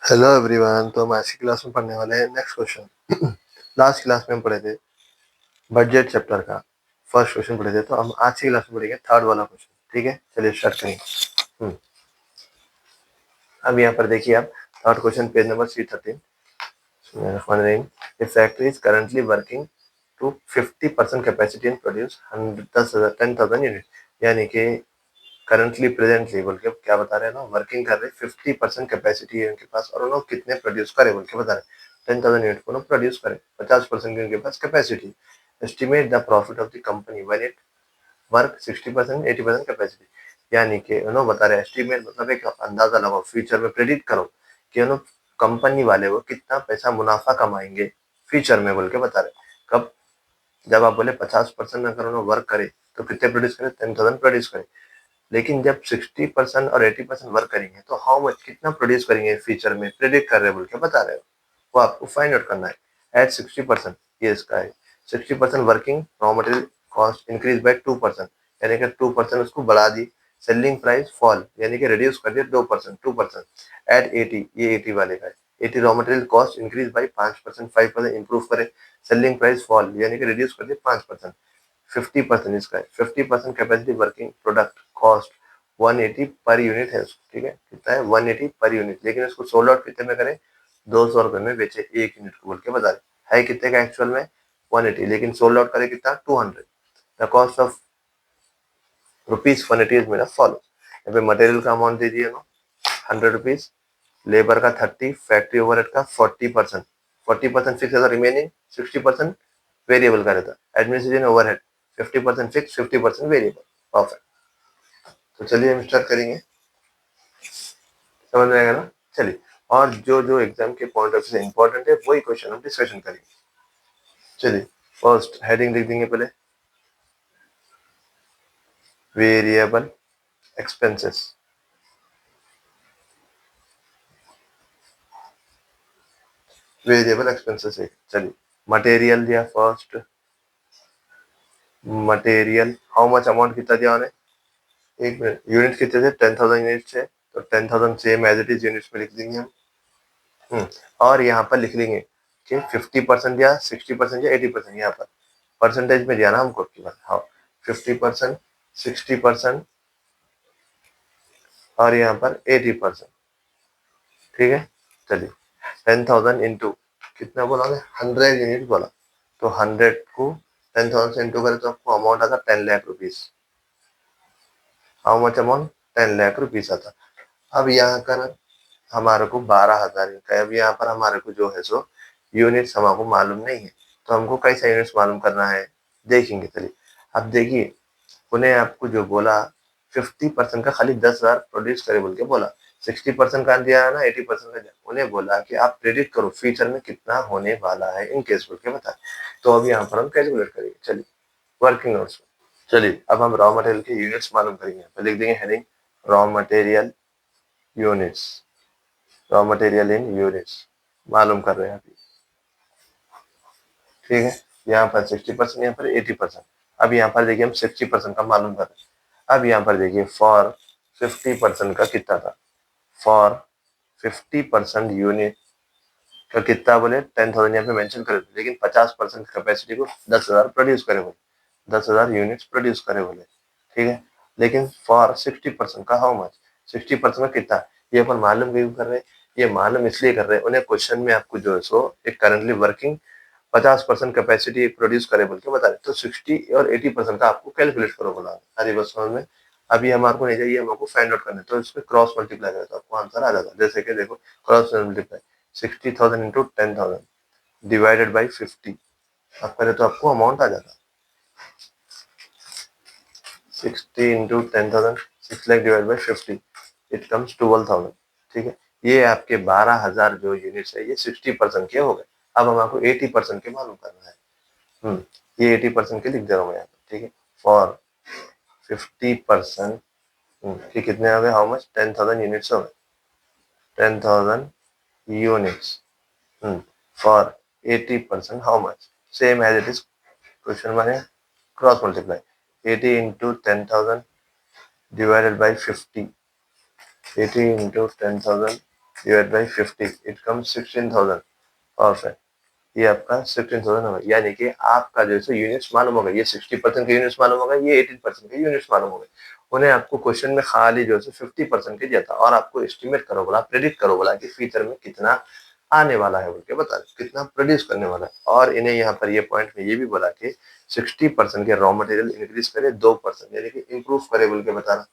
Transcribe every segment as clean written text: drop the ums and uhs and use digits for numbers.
Hello everyone. तो हम आज की क्लास में पढ़ने वाले हैं नेक्स्ट क्वेश्चन। लास्ट क्लास में हम पढ़े थे बजट चैप्टर का फर्स्ट क्वेश्चन पढ़े थे, तो हम आज की क्लास में पढ़ेंगे थर्ड वाला क्वेश्चन। ठीक है, चलिए स्टार्ट करेंगे। अब यहाँ पर देखिए आप, third question page number C13। If factory is currently working to 50% capacity and produce 10,000 unit, यानी कि करंटली प्रेजेंटली बोल के क्या बता रहे हैं ना, वर्किंग कर रहे 50% कैपेसिटी है उनके पास, और उन्होंने कितने प्रोड्यूस करे बोल के बता रहे 10,000 यूनिट को प्रोड्यूस करे, 50% की उनके पास capacity. Estimate the profit of the company when it work 60% 80% capacity, यानी कि उन्होंने बता रहे एस्टिमेट मतलब एक अंदाजा लगाओ, फ्यूचर में प्रेडिक्ट करो कि उन्होंने कंपनी वाले वो कितना पैसा मुनाफा कमाएंगे फ्यूचर में बोल के बता रहे। कब? जब आप बोले 50% अगर उन्होंने वर्क करे तो कितने प्रोड्यूस करे, 10,000 प्रोड्यूस करे। लेकिन जब 60% और 80% वर्क करेंगे तो हाउ मच कितना प्रोड्यूस करेंगे फ्यूचर में प्रेडिक्ट कर रहे बोल के बता रहे हो, वो आपको फाइंड आउट करना है। एट 60%, ये इसका है 60% working, raw material cost increase by 2%, यानी कि 2% उसको बढ़ा दी। सेलिंग प्राइस फॉल, यानी कि रिड्यूस कर दिया 2%। एट 80, ये 80 वाले का है। 80 raw material cost increase by 5%, 5% improve करे। सेलिंग प्राइस फॉल, यानी कि रिड्यूस कर दिया 5%। 50% इसका है। 50% capacity working product cost 180 per unit है उसको, ठीक है, कितना है 180 पर यूनिट, लेकिन उसको सोल्ड आउट कितने में करें, 200 रुपए में बेचे एक यूनिट को बोल के बता रहे। है कितने का एक्चुअल में 180, लेकिन सोल्ड आउट करे कितना 200। The cost of rupees 180 is मेरा फॉलो। यहाँ पे मटेरियल का अमाउंट दे दिया ना 100 रुपीज, लेबर का 30, फैक्ट्री ओवरहेड का 40%। 40% फिक्स है, रिमेनिंग 60% वेरिएबल का रहता है। Administration overhead 50% fix 50% variable. Perfect. तो चलिए हम स्टार्ट करेंगे, समझ में आएगा ना। चलिए, और जो जो एग्जाम के पॉइंट ऑफ व्यू से इंपॉर्टेंट है वही क्वेश्चन हम डिस्कशन करेंगे। चलिए, फर्स्ट हेडिंग लिख देंगे पहले, वेरिएबल एक्सपेंसेस। वेरिएबल एक्सपेंसेस है। चलिए, मटेरियल दिया first, material how much amount कितना दिया उन्हें, एक मिनट, यूनिट कितने थे 10,000 यूनिट है, तो 10,000 same as it is units में लिख देंगे हम। और यहाँ पर लिख लेंगे कि 50% या 60% या 80%, यहाँ पर परसेंटेज में दिया ना हमको की बात। हाँ, 50%, 60% और यहाँ पर 80%। ठीक है, चलिए 10,000 इंटू कितना बोला हमने, 100 यूनिट बोला, तो 100 को 10,000 से इंटू करें तो आपको अमाउंट आता 10 lakh rupees. How much amount, 10 lakh rupees आता। अब यहाँ कर हमारे को 12,000 का, अब यहाँ पर हमारे को जो है सो यूनिट्स हमको मालूम नहीं है, तो हमको कैसा यूनिट्स मालूम करना है देखेंगे। चलिए, अब देखिए, उन्हें आपको जो बोला 50% का खाली 10,000 प्रोड्यूस करे बोल के बोला, 60% का दिया है ना, 80% का दिया, उन्हें बोला कि आप प्रेडिक्ट करो फ्यूचर में कितना होने वाला है इन केस बोल के बता। तो अब यहाँ पर हम कैलकुलेट करेंगे। चलिए, वर्किंग नोट्स में चलिए, अब हम रॉ मटेरियल के यूनिट्स मालूम करेंगे। तो लिख देंगे heading raw material units, raw material in units मालूम कर रहे हैं अभी। ठीक है, यहाँ पर 60%, यहाँ पर 80%। अब यहाँ पर देखिए हम 60% का मालूम कर रहे हैं। अब यहाँ पर देखिए फॉर 50% का कितना था, फॉर 50% यूनिट का कितना बोले 10,000 यहाँ पे मेंशन करे, लेकिन 50% कैपेसिटी को 10,000 प्रोड्यूस करे बोले, 10,000 यूनिट्स प्रोड्यूस करे बोले। ठीक है, लेकिन फॉर 60% का हाउ मच, 60% का कितना, ये अपन मालूम क्यों कर रहे हैं, ये मालूम इसलिए कर रहे हैं, उन्हें क्वेश्चन में आपको जो है सो एक करंटली वर्किंग 50% कैपेसिटी प्रोड्यूस करे बोल के बता रहे, तो 60 और 80% का आपको कैलकुलेट करो बोला। अरे बस समझ में। अभी हमारे को नहीं चाहिए, हमको फाइंड आउट करना है, तो इसमें क्रॉस मल्टीप्लाई करें तो आपको आंसर आ जाता है। जैसे कि देखो, cross multiply 60,000 into 10,000 divided by 50, आप करें तो आपको अमाउंट आ जाता 60 into 10,000, 6 lakh divide by 50, it comes 12,000। ठीक है, ये आपके 12,000 जो यूनिट्स है ये 60% के हो गए। अब हमको 80% के मालूम करना है। ये 80% के लिख दे रहा हूँ मैं यहाँ पर। ठीक है, फॉर 50% कि कितने हो गए, हाउ मच 10,000 यूनिट्स हो गए, 10,000 units. For 80% how much, same as it is question माने cross multiply 80 into 10,000 divided by 50, 80 into 10,000 divide by 50, it comes 16,000। Perfect, ये आपका 16,000 होगा। यानी कि आपका जो है यूनिट्स मालूम होगा, ये 60% के यूनिट्स मालूम होगा, ये 18% के यूनिट्स मालूम होगा। उन्हें आपको क्वेश्चन में खाली जो है 50% के दिया था और आपको एस्टिमेट करो बोला, प्रेडिक्ट करो बोला कि फ्यूचर में कितना आने वाला है बोल के बता, कितना प्रोड्यूस करने वाला है। और इन्हें यहाँ पर ये पॉइंट में ये भी बोला कि 60% के रॉ मटेरियल इंक्रीज करे 2%, यानी कि इंप्रूव करे बोल के बताना।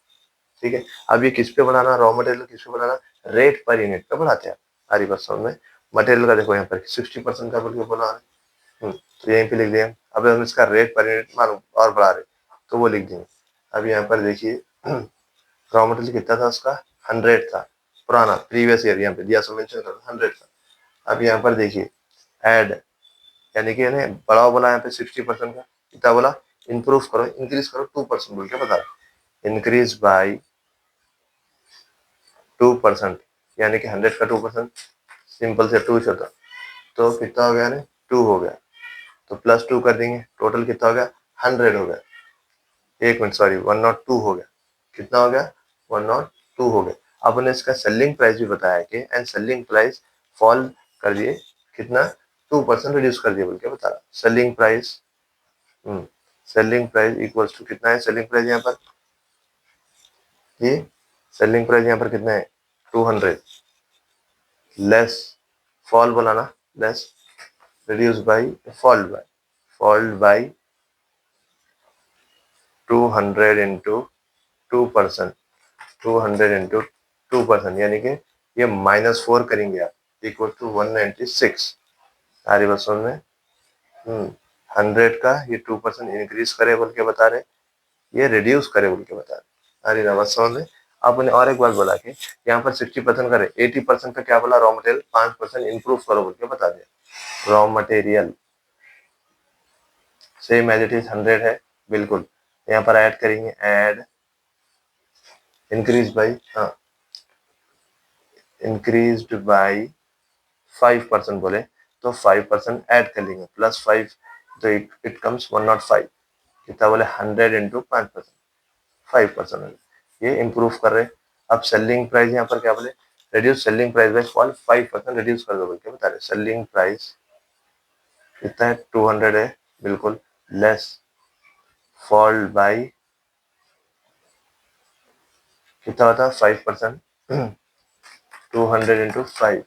ठीक है, अब ये किस पे बनाना, रॉ मटेरियल किस पे बनाना, रेट पर यूनिट पे बढ़ाते हैं। सारी बात समझ में। मटेरियल का देखो यहाँ पर 60% का बोल के बोला है। तो यहीं पे लिख दिया। अब हम इसका रेट पर यूनिट मालूम और बढ़ा रहे तो वो लिख देंगे। अब यहाँ पर देखिए रॉ मटेरियल कितना था उसका, 100 था पुराना, प्रीवियस ईयर यहाँ पे दिया, सो मेंशन कर 100 था। अब यहाँ पर देखिए ऐड, यानी कि इन्हें बढ़ाओ बोला यहाँ पे 60% का, कितना बोला, इंप्रूव करो, इंक्रीज करो 2% बोल के बता रहे। इंक्रीज बाई 2%, यानी कि 100 का 2%, सिंपल से 2 होता तो कितना हो गया ना, 2 हो गया। तो +2 कर देंगे, टोटल कितना हो गया, 100 हो गया। एक मिनट सॉरी, 102 हो गया। कितना हो गया, 102 हो गया। अब उन्हें इसका सेलिंग प्राइस भी बताया कि एंड सेलिंग प्राइस फॉल कर दिए कितना, 2% रिड्यूस कर दिया बोल के बता रहा। Selling price, selling price equals to कितना है, सेलिंग प्राइस यहाँ पर, ये सेलिंग प्राइस यहाँ पर कितना है 200, लेस फॉल बोला ना, less reduce by fold by 200 into 2%, 200 into 2%, यानी कि ये -4 करेंगे आप, इक्वल टू 196। सारी बात समझ में। 100 का ये 2% इंक्रीज करे बोल के बता रहे, ये रिड्यूस करे बोल के बता रहे। सारी बात समझ में। अब उन्हें और एक बात बोला कि यहाँ पर 60% करे, 80% का क्या बोला, रॉ मटेरियल 5% इंप्रूव करो बोल के बता दिया। Raw material same as it is 100 है बिल्कुल, यहाँ पर ऐड करेंगे, ऐड इंक्रीज बाई, हाँ इंक्रीज्ड बाई 5% बोले तो 5% ऐड कर लेंगे, +5 तो इट कम्स 105। कितना बोले, 100 इंटू 5%, 5% ये इंप्रूव कर रहे। अब सेलिंग प्राइस यहाँ पर क्या बोले, reduce selling price by fall 5% reduce कर दो बोल के बता रहे। सेलिंग प्राइस कितना है, 200 है बिल्कुल, लेस फॉल बाई कितना होता है, 5%, 200 इंटू 5,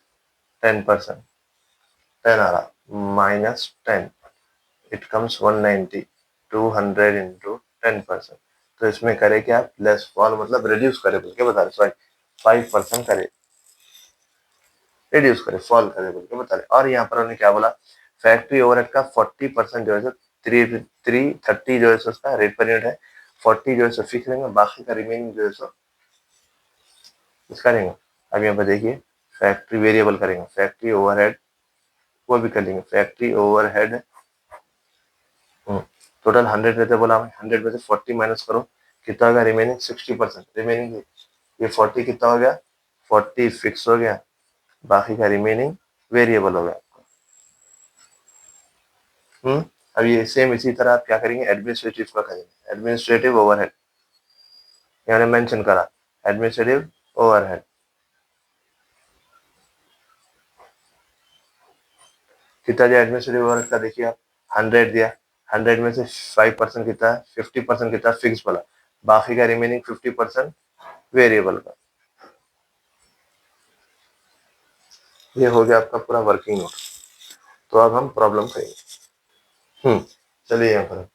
10%, 10 आ रहा, -10, इट कम्स 190, 200 इंटू 10%। तो इसमें करे क्या, लेस फॉल मतलब रिड्यूस करे बोल के बता रहे, सॉरी 5% करे, रिड्यूस करे, फॉल करे बोल के बता रहे। और यहाँ पर उन्होंने क्या बोला, फैक्ट्री ओवरहेड का 40% जो है 330 जो है उसका रेट पर यूनिट है, 40 जो है फिक्स रहेंगे, बाकी का रिमेनिंग जो है इसका रहेंगे। अब यहाँ पर देखिए फैक्ट्री वेरिएबल करेंगे, फैक्ट्री ओवरहेड वो भी कर लेंगे, फैक्ट्री ओवरहेड टोटल 100 रहते बोला, 100 में से 40 माइनस करो, कितना होगा, रिमेनिंग 60%, रिमेनिंग ये 40 कितना हो गया, 40 फिक्स हो गया, बाकी का रिमेनिंग वेरिएबल हो गया। अब ये सेम इसी तरह आप क्या करेंगे, एडमिनिस्ट्रेटिव का करेंगे, एडमिनिस्ट्रेटिव ओवरहेड मैंने मेंशन करा, एडमिनिस्ट्रेटिव ओवरहेड कितना दिया, एडमिनिस्ट्रेटिव ओवरहेड का देखिए आप 100 दिया, 100 में से 5% कितना है, 50% कितना फिक्स वाला, बाकी का रिमेनिंग 50% वेरिएबल का। ये हो गया आपका पूरा वर्किंग नोट। तो अब हम प्रॉब्लम करेंगे। चलिए यहाँ पर,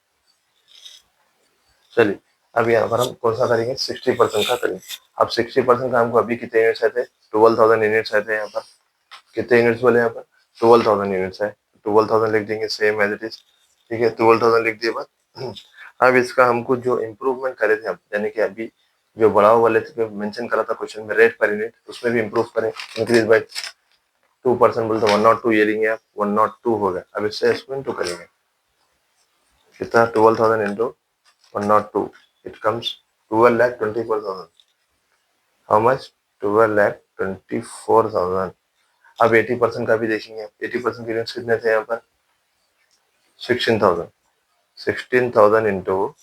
चलिए अब यहाँ पर हम कौन सा करेंगे, 60% का करेंगे। अब 60% का हमको अभी कितने यूनिट्स आए थे, 12,000 यूनिट्स आए थे। यहाँ पर कितने यूनिट्स बोले, यहाँ पर 12,000 यूनिट्स है, 12,000 लिख देंगे सेम एज इट इज। ठीक है, 12,000 लिख दिए बाद अब इसका हमको जो इम्प्रूवमेंट करे थे हम, यानी कि अभी जो बढ़ाओ वाले थे मेंशन करा था क्वेश्चन में, रेट पर यूनिट, उसमें भी इम्प्रूव करें, इंक्रीज बाई 2% बोलते 102 ये लेंगे आप, 102 हो गया। अब इससे इसको इंटू करेंगे, कितना 12,000 into 102, it comes 12,24,000। How much, 12,24,000। अब 80% का भी देखेंगे, 80% के यूनिट्स कितने थे यहाँ पर, 16,000, 16,000 इंटू,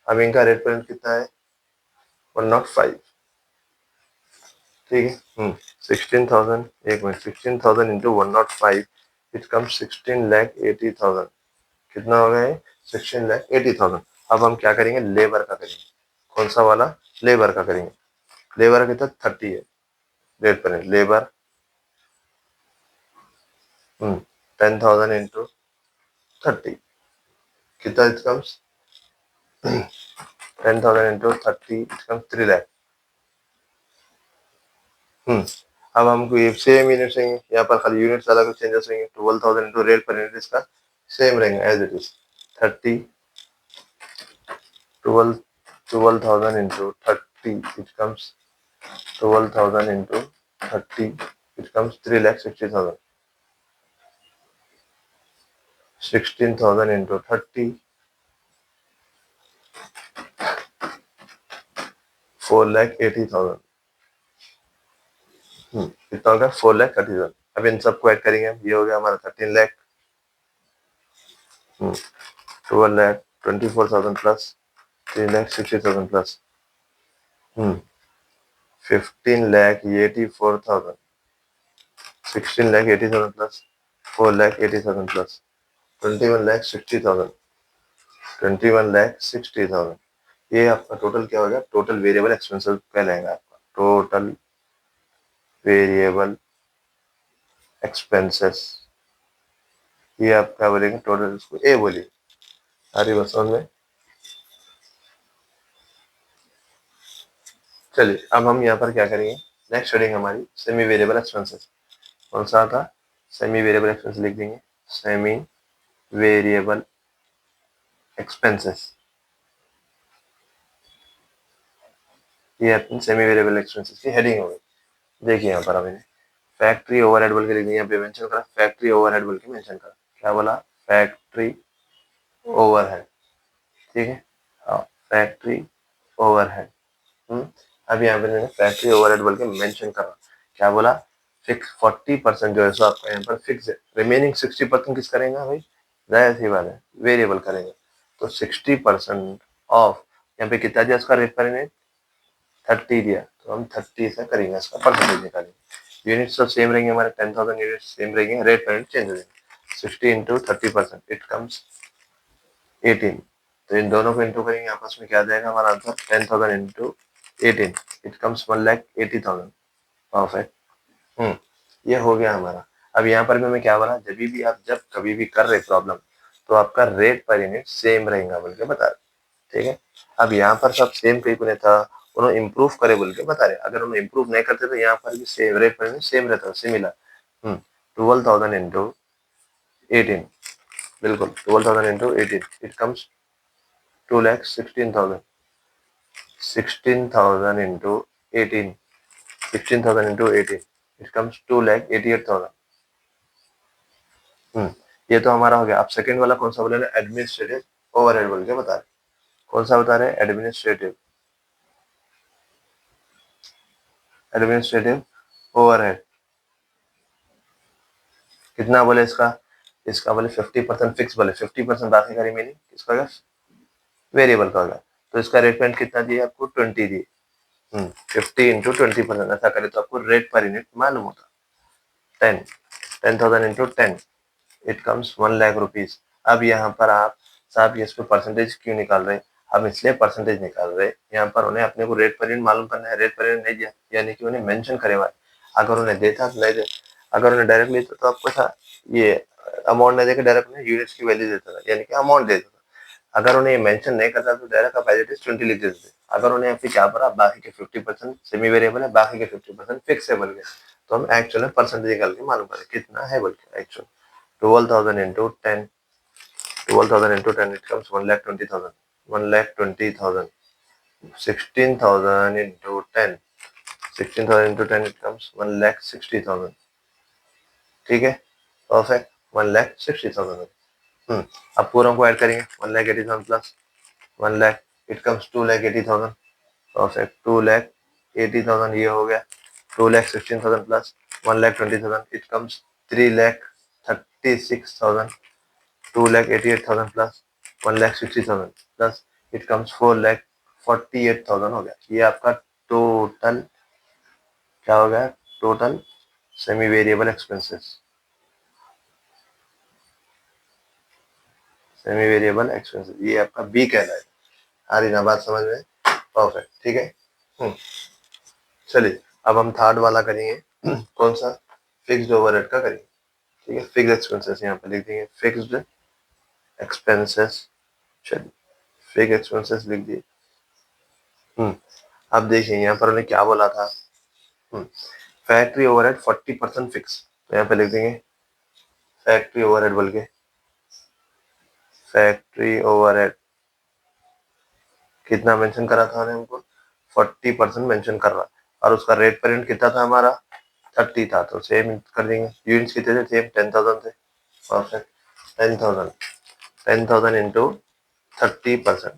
अब इनका रेट पर कितना है 105। ठीक है। 16,000, एक मिनट, 16,000 इंटू 105, इट कम 16,80,000। कितना हो गया? 16,80,000। अब हम क्या करेंगे? लेबर का करेंगे। कौन सा वाला? लेबर का करेंगे। लेबर कितना? 30 है रेट पर। लेबर 10,000 इंटू 30, कितना it comes? 10,000 into 30, it comes 3 lakh. अब हमको ये सेम यूनिट रहेंगे, यहाँ पर खाली यूनिट्स अलग चेंजेस रहेंगे। 12,000 इंटू रेट पर यूनिट इसका सेम रहेंगे as it is. 30, 12,000 into 30, it comes 12,000 into 30, it comes 3,60,000। 16,000 into 30, 4,80,000। कितना होगा? 4,30,000। अब इन सबको ऐड करेंगे हम, ये हो गया हमारा 13 lakh. 12,00,000, 24,000 plus 3,60,000 plus 15,84,000, 16,80,000 plus 4,80,000 plus 21,60,000, 21,60,000। ये आपका टोटल क्या हो गया? टोटल वेरिएबल एक्सपेंसेस कहलाएगा आपका। टोटल वेरिएबल एक्सपेंसेस, ये आप क्या बोलेंगे? टोटल, इसको ए बोलिए। सारी बसों में। चलिए अब हम यहाँ पर क्या करेंगे? नेक्स्ट हेडिंग हमारी सेमी वेरिएबल एक्सपेंसेस। कौन सा था? सेमी वेरिएबल एक्सपेंस लिख देंगे। सेमी वेरिएबल एक्सपेंसेस, ये अपनी सेमी वेरिएबल एक्सपेंसेस की हेडिंग होगी। देखिए यहाँ पर मैंने फैक्ट्री ओवरहेड बोल के लिख दिया, यहाँ पे मेंशन करा फैक्ट्री ओवरहेड बोल के मेंशन करा। क्या बोला? Factory overhead. ठीक है, हाँ, फैक्ट्री ओवरहेड। अब यहाँ पे मैंने फैक्ट्री ओवरहेड बोल के मेंशन करा। क्या बोला? फिक्स 40% जो है सो आपका यहाँ पर फिक्स है। रिमेनिंग 60% किस करेंगे भाई? जाहिर सी बात है, वेरिएबल करेंगे। तो 60% ऑफ, यहाँ पे कितना दिया उसका रेट पर? 30 दिया, तो हम 30 से करेंगे, इसका परसेंटेज निकालेंगे। यूनिट्स तो सेम रहेंगे हमारे, 10,000 यूनिट सेम रहेंगे, रेट पर चेंज हो जाएंगे। 60 इंटू 30%, इट कम्स 18। तो इन दोनों को इंटू करेंगे आपस में, क्या आ जाएगा हमारा answer? 10,000 into 18, it comes 1,80,000। Perfect. ये हो गया हमारा। अब यहाँ पर भी मैं क्या बोला? जब कभी भी कर रहे प्रॉब्लम, तो आपका रेट पर यूनिट सेम रहेगा बोल के बता रहे। ठीक है, अब यहाँ पर सब सेम कहीं को नहीं था, उन्होंने इम्प्रूव करे बोल के बता रहे। अगर उन्होंने इम्प्रूव नहीं करते तो यहाँ पर भी सेम रेट पर सेम रहता, सिमिलर। 12,000 इंटू 18, बिल्कुल 12,000 into 18, it comes 2,16,000। 16,000 into 18, 16,000 into 18, it comes 2,88,000। ये तो हमारा हो गया। अब सेकंड वाला कौन सा बोले? एडमिनिस्ट्रेटिव ओवरहेड बोल के बता रहे। कौन सा बता रहे? Administrative, administrative overhead. कितना बोले इसका? इसका बोले 50% फिक्स बोले, 50% बाकी का रिमेनिंग किसका होगा? वेरिएबल का होगा। तो इसका रेट पेमेंट कितना दिए आपको? 20 दिए। 50 इंटू 20%, ऐसा करे तो आपको रेट पर यूनिट मालूम होता। 10,000 इंटू 10, इट कम्स 1,00,000 रुपीज। अब यहाँ पर आप साहब ये इसमें परसेंटेज क्यों निकाल रहे हैं? हम इसलिए परसेंटेज निकाल रहे हैं, यहाँ पर उन्हें अपने को रेट पर यूनिट मालूम करना है। रेट पर यूनिट नहीं दिया, यानी कि उन्हें मेंशन करे हुआ है। अगर उन्हें देता तो नहीं दे, अगर उन्हें डायरेक्ट लेता तो आपको था ये अमाउंट नहीं देकर डायरेक्ट उन्हें यूनिट्स की वैल्यू देता था, यानी कि अमाउंट देता था। अगर उन्हें मेंशन नहीं करता तो डायरेक्ट आप एज इट इज 20 लिख देते थे। अगर उन्हें फिर क्या पड़ा? बाकी के 50% सेमी वेरिएबल है, बाकी के 50% फिक्स है बोल के, तो हम एक्चुअल में परसेंटेज निकाल के मालूम करें कितना है बोल के। Actual 12,000 into 10, 12,000 into 10, it comes 1,20,000, 1,20,000. 16,000 into 10, 16,000 into 10, it comes 1,60,000. ठीक है, परफेक्ट, 1,60,000। अब पूरा को ऐड करेंगे, 1,80,000 प्लस 1,00,000, इट कम्स 2,80,000। परफेक्ट, 2,80,000 ये हो गया। 2,16,000 plus 1,20,000, it comes 3,36,000। 2,88,000 plus 1,60,000 plus it comes 4,48,000 हो गया। ये आपका टोटल क्या हो गया, total semi variable expenses, semi variable expenses, ये आपका बी कहलाए। आ रही ना बात समझ में? परफेक्ट, ठीक है। चलिए अब हम थर्ड वाला करेंगे। कौन सा? फिक्स्ड ओवरहेड का करेंगे, ठीक है। फिक्स्ड एक्सपेंसेस यहाँ पे लिख देंगे, फिक्स्ड एक्सपेंसेस। चलिए फिक्स्ड एक्सपेंसेस लिख दिए। अब देखिए यहाँ पर हमने क्या बोला था, फैक्ट्री ओवरहेड 40% फिक्स, तो यहाँ पे लिख देंगे फैक्ट्री ओवरहेड बोल के, फैक्ट्री ओवरहेड कितना मेंशन करा था हमको, 40% मेंशन कर रहा, और उसका रेट पर यूनिट कितना था हमारा, 30 था, तो सेम कर देंगे। यूनिट्स कितने थे, सेम 10,000 थे। परफेक्ट, 10,000, 10,000 इंटू 30%,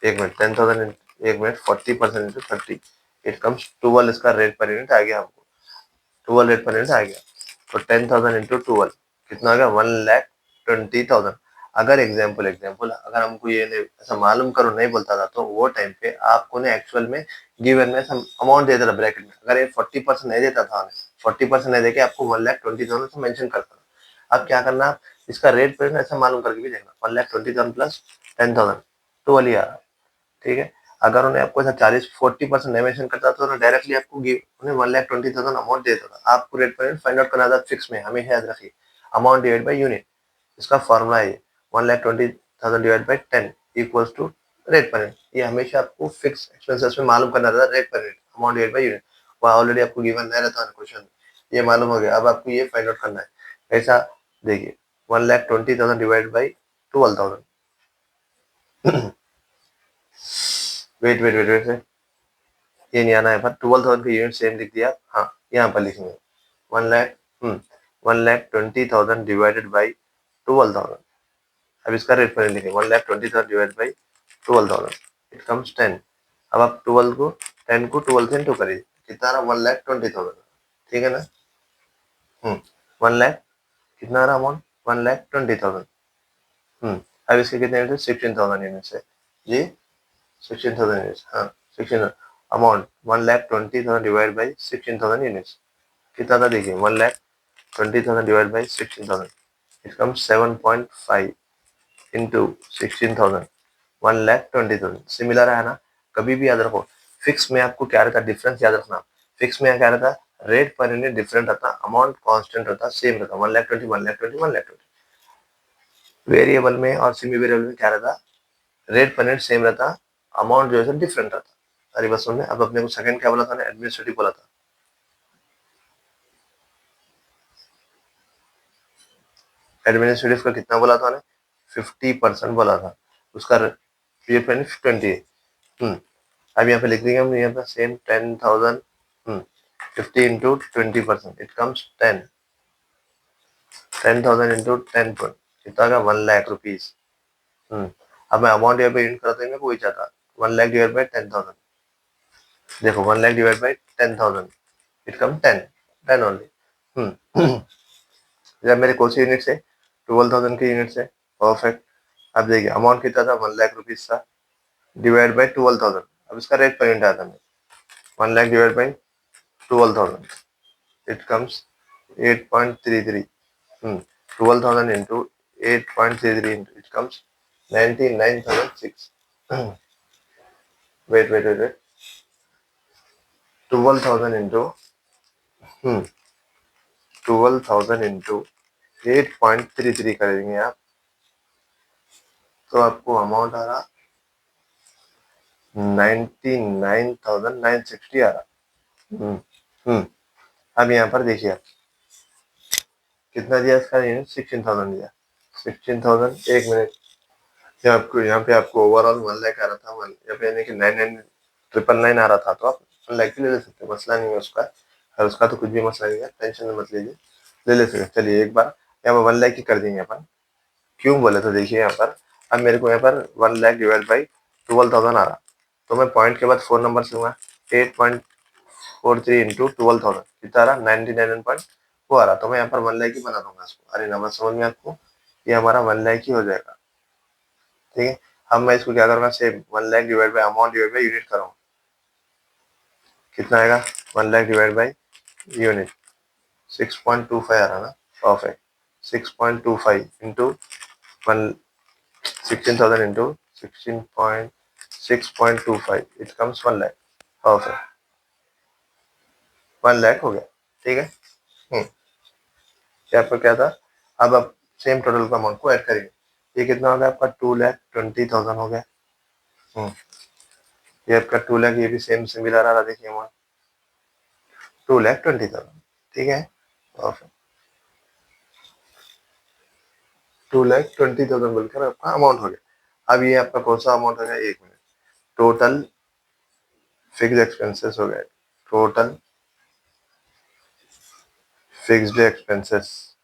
एक मिनट, 10,000 एक मिनट, 40% इंटू 30, इट कम्स 12, इसका रेट पर यूनिट आ गया हमको, 12 रेट पर यूनिट आ गया। तो 10,000 इंटू 12 कितना आ गया, 1,20,000। अगर एग्जाम्पल अगर हमको ये नहीं ऐसा मालूम करो नहीं बोलता था, तो वो टाइम पे आपको ने एक्चुअल में गिवन में अमाउंट देता था ब्रैकेट में। अगर ये 40% नहीं देता था, 40% नहीं देके आपको 1,20,000 से मेंशन करता था। अब क्या करना, इसका रेट पर ऐसा मालूम करके भी देखना, 1,20,000 प्लस 10,000, 12 ही आ रहा, ठीक है। अगर उन्हें आपको ऐसा 40% नहीं मेंशन करता तो डायरेक्टली आपको उन्हें 1,20,000 अमाउंट देता था। आपको रेट पर फाइंड आउट करना था फिक्स में, हमेशा याद रखिए, अमाउंट डिवाइड बाय यूनिट, इसका फॉर्मूला है 1,20,000 divide by 10 equals to rate per unit. ये हमेशा आपको फिक्स एक्सपेंसेस में मालूम करना था, rate per unit, amount divide by unit. वहाँ ऑलरेडी आपको गिवन नहीं रहता क्वेश्चन, ये मालूम हो गया। अब आपको ये फाइंड आउट करना है, ऐसा देखिए 1,20,000 डिवाइड बाई 12,000, वेट, ये नहीं आना है पर 12,000 का यूनिट सेम लिख दिया। हाँ यहाँ पर लिखेंगे 1,20,000 डिवाइडेड बाई 12,000। अब इसका रेट पर लिखेंगे 1,20,000 डिवाइडेड बाई 12,000, इट कम्स 10। अब आप 12 को 10 को 12 से इंटू करिए, कितना रहा, 1,20,000, ठीक है ना। 1 लाख कितना रहा अमाउंट, 1,20,000। अब इसके कितने यूनिट, 16,000 यूनिट्स है जी, 16,000 यूनिट्स, हाँ 16 अमाउंट 1,20,000 डिवाइड बाई 16,000 यूनिट्स कितना था, देखिए 1,20,000 divide by 16,000, it comes 7.5 into 16,000, 1,20,000। Similar है ना, कभी भी याद रखो, फिक्स में आपको क्या रहता है, डिफरेंस याद रखना। फिक्स में क्या रहता है, रेट पर यूनिट डिफरेंट रहता, अमाउंट कांस्टेंट रहता, सेम रहता, 1,20,000 1,20,000 1,20,000। वेरिएबल में और सेमी वेरिएबल में क्या रहता, रेट पर यूनिट सेम रहता, अमाउंट जो है डिफरेंट रहता। अरे बस सुनने, अब अपने को सेकंड क्या बोला था ना, एडमिनिस्ट्रेटिव बोला था। एडमिनिस्ट्रेटिव का कितना बोला था, 50% बोला था, उसका पीरियड पे 20 है। अब यहाँ पे लिख देंगे हम, यहाँ पे same 10,000, 50 into 20%, it comes 10, 10,000 into 10 कितना का, 1,00,000 रुपीज। अब मैं अमाउंट यहाँ पे यूनिट कराता मैं कोई चाहता, 1,00,000 डिवाइड बाई 10,000, देखो 1,00,000 divide by 10,000, it come 10, 10 only. जब मेरे कौन से यूनिट से, 12,000 के यूनिट से, परफेक्ट। अब देखिए अमाउंट कितना था, 1,00,000 रुपीज था, डिवाइड बाई 12,000। अब इसका रेट पर यूनिट आता है, 1,00,000 divide by 12,000, it comes 8.33, 12,000 into 8.33 into, it comes 99,006। wait, 12,000 into 12,000 into 8.33 करेंगे आप, तो आपको अमाउंट आ रहा 99,960 आ रहा। अब यहाँ पर देखिए आप कितना दिया, इसका यूनिट 16,000 दिया, 16,000, एक मिनट, यहाँ पे आपको ओवरऑल 1,00,000 आ रहा था, यहाँ पे यानी कि 9,999 आ रहा था, तो आप 1,00,000 ले सकते, मसला नहीं है उसका। और उसका तो कुछ भी मसला नहीं है, टेंशन मत लीजिए, ले सकते। चलिए एक बार यहाँ पर 1,00,000 की कर देंगे अपन, क्यों बोले तो देखिए यहाँ पर, अब मेरे को यहाँ पर 1,00,000 डिवाइड बाई 12,000 आ रहा, तो मैं पॉइंट के बाद 4 नंबर से लूंगा, 8.43 इंटू 12,000 कितना आ रहा, 99.4 आ रहा, तो मैं यहाँ पर 1,00,000 की बना दूंगा इसको। अरे नंबर समझ में आपको, ये हमारा 1,00,000 की हो जाएगा, ठीक है। अब मैं इसको क्या करूंगा, same 1,00,000 divide by amount divide by unit करूंगा, कितना आएगा, 1,00,000 डिवाइड बाई यूनिट 6.25 आ रहा ना, perfect. 6.25 into 16,000 into 6.25 it comes 1 lakh, perfect. 1 lakh हो गया, ठीक है। आपका क्या था, अब आप सेम टोटल का अमाउंट को ऐड करेंगे। ये कितना हो गया आपका, 2,20,000 हो गया। ये आपका 2 लाख, ये भी सेम सिमिलर आ रहा, देखिए अमाउंट 2,20,000, ठीक है। 2,20,000 बोलकर आपका अमाउंट हो गया। अब ये आपका कौन सा अमाउंट हो गया, 1 मिनट, टोटल फिक्स्ड एक्सपेंसेस हो गए, टोटल फिक्स्ड एक्सपेंसेस।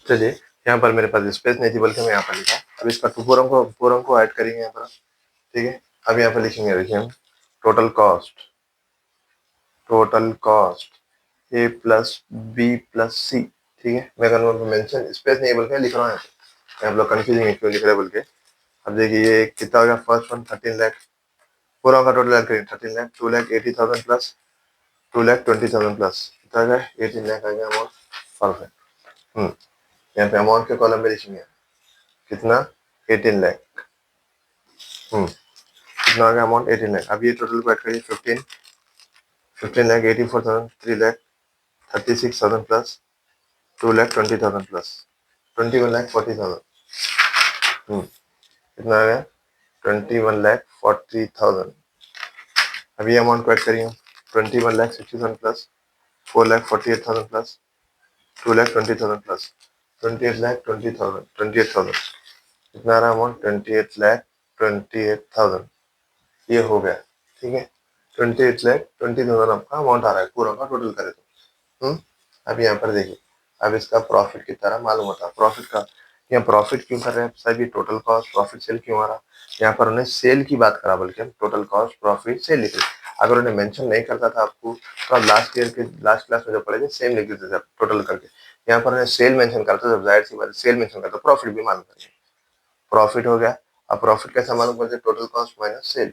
चलिए, यहाँ पर मेरे पास स्पेस नहीं थी बल्कि मैं यहाँ पर लिखा। अब इसका पूरा को ऐड करेंगे यहाँ पर, ठीक है। अब यहाँ पर लिखेंगे, देखिए हम टोटल कॉस्ट ए प्लस बी प्लस सी, ठीक है। मैं कहूँगा मेंशन स्पेस नहीं बल्कि लिख रहा हूँ यहाँ लोग कंफ्यूजिंग है क्यों लिख रहे हैं बोल के। अब देखिए ये कितना हो गया, फर्स्ट वन 13 लाख, पूरा का टोटल ऐड करेंगे 13 लाख, 2,80,000 प्लस 2,20,000 प्लस कितना आ गया, 18 लाख आ गया अमाउंट, परफेक्ट। यहाँ पे अमाउंट के कॉलम में लिखेंगे कितना, 18 लाख। कितना आ गया अमाउंट, 18 लाख। अब ये टोटल को ऐड करिए, 15 लाख 84,000, 3 लाख 36,000 प्लस 2,20,000 प्लस 21 लाख 40,000। कितना आ गया, 21 लाख 40,000। अब ये अमाउंट को ऐड करिए, 21 lakh 60,000 plus 4 lakh 48,000 plus 2,20,000 plus 28 lakh 20,000, 28,000। कितना आ रहा अमाउंट, 28 लाख 28,000। ये हो गया, ठीक है। 28 लाख 20,000 आपका अमाउंट आ रहा है, पूरा का टोटल करे तो। अब यहाँ पर देखिए, अब इसका प्रॉफिट की तरह मालूम होता है, प्रॉफिट का यहाँ प्रॉफिट क्यों कर रहे हैं सर, ये टोटल कॉस्ट प्रॉफिट सेल क्यों आ रहा, यहाँ पर उन्हें सेल की बात करा बल्कि हम टोटल कॉस्ट प्रॉफिट सेल लिख रहे। अगर उन्हें मेंशन नहीं करता था आपको, तो आप लास्ट ईयर के लास्ट क्लास में जो पढ़े थे सेम लिख देते थे टोटल करके। यहाँ पर उन्हें सेल मेंशन करता, जब जाहिर सी बात सेल मेंशन करता प्रॉफिट भी मालूम करेंगे, प्रॉफिट हो गया। अब प्रॉफिट कैसे मालूम करते, टोटल कॉस्ट माइनस सेल,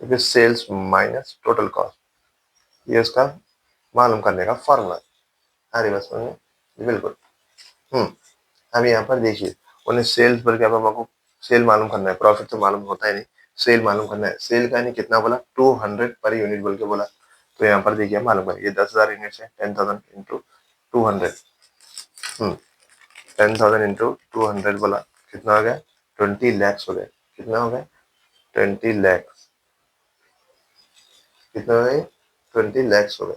क्योंकि सेल्स माइनस टोटल कॉस्ट, ये उसका मालूम करने का फॉर्मूला है। अरे बस में बिल्कुल। अब यहाँ पर देखिए, उन्हें सेल्स बोल के अब हमको सेल मालूम करना है, प्रॉफिट तो मालूम होता है नहीं, सेल मालूम करना है। सेल का नहीं कितना बोला, 200 पर यूनिट बोल के बोला। तो यहाँ पर देखिए मालूम करिए, 10,000 यूनिट है, 10,000 इंटू 200, 10,000 इंटू 200 बोला, कितना हो गया, 20 लैक्स हो गए। कितना हो गया, 20 लैक्स, कितना हो गए, 20 लैक्स हो गए।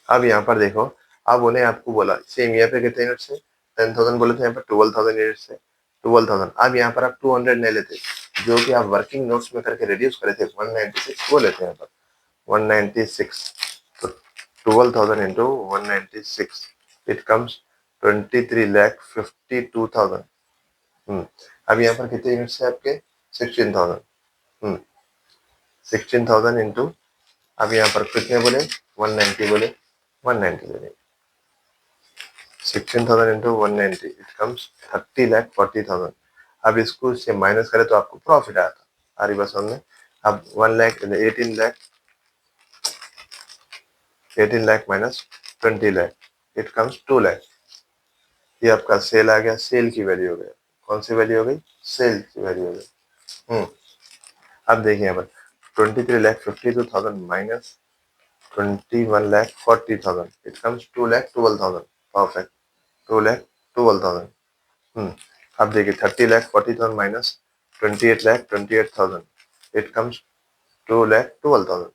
अब यहाँ पर देखो, अब उन्हें आपको बोला सेम यहाँ पे कितने यूनिट से, 10,000 बोले थे, यहाँ पर 12,000 यूनिट से 12,000। अब यहाँ पर आप 200 नहीं लेते, जो कि आप वर्किंग नोट्स में करके रिड्यूस करे थे 196, वो लेते हैं यहाँ पर 196। तो 12,000 इंटू 196 इट कम्स 23,52,000। अब यहाँ पर कितने यूनिट्स है आपके, 16,000। 16,000 इंटू, अब यहाँ पर कितने बोले, 190 बोले, 190 बोले, 16,000 इंटू 190 इट कम्स 30,40,000। अब इसको इससे माइनस करें तो आपको प्रॉफिट आया था, आरी बस हमने। अब 1 lakh 18 lakh minus 20 lakh it comes 2 lakh. ये आपका सेल आ गया, सेल की वैल्यू हो गया, कौन सी वैल्यू हो गई, सेल की वैल्यू हो गई। अब देखिए यहाँ पर 23,52,000 माइनस 21,40,000 इट कम्स 2,12,000, परफेक्ट, 2,12,000। अब देखिए 30,40,000 माइनस 28,28,000 इट कम्स 2,12,000।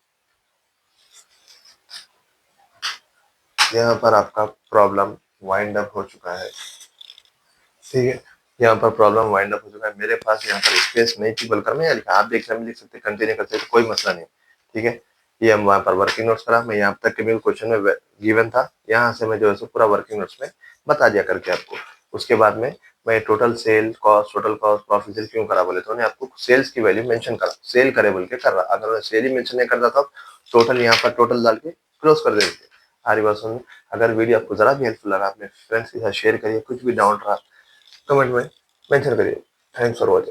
यहाँ पर आपका प्रॉब्लम वाइंड अप हो चुका है, ठीक है। यहाँ पर प्रॉब्लम वाइंड अप हो चुका है। मेरे पास यहाँ पर स्पेस नहीं थी बोलकर मैं लिखा, आप देख रहे लिख सकते, कंटिन्यू कर सकते, कोई मसला नहीं, ठीक है। ये हम वहाँ पर वर्किंग नोट्स करा, मैं यहाँ तक के भी क्वेश्चन में गिवन था, यहाँ से मैं जो है पूरा वर्किंग नोट्स में बता दिया करके आपको। उसके बाद में मैं total sale cost, total cost profit sale क्यों करा बोले तो उन्हें आपको सेल्स की वैल्यू मेंशन करा, सेल करे बोल के कर रहा। अगर मैं सेल ही मेंशन नहीं करता था, टोटल यहाँ पर टोटल डाल के क्लोज कर देते। आरी बात सुन, अगर वीडियो आपको जरा भी हेल्पफुल लगा, अपने फ्रेंड्स के साथ शेयर करिए, कुछ भी डाउट रहा कमेंट में मेंशन करिए। Thanks for watching.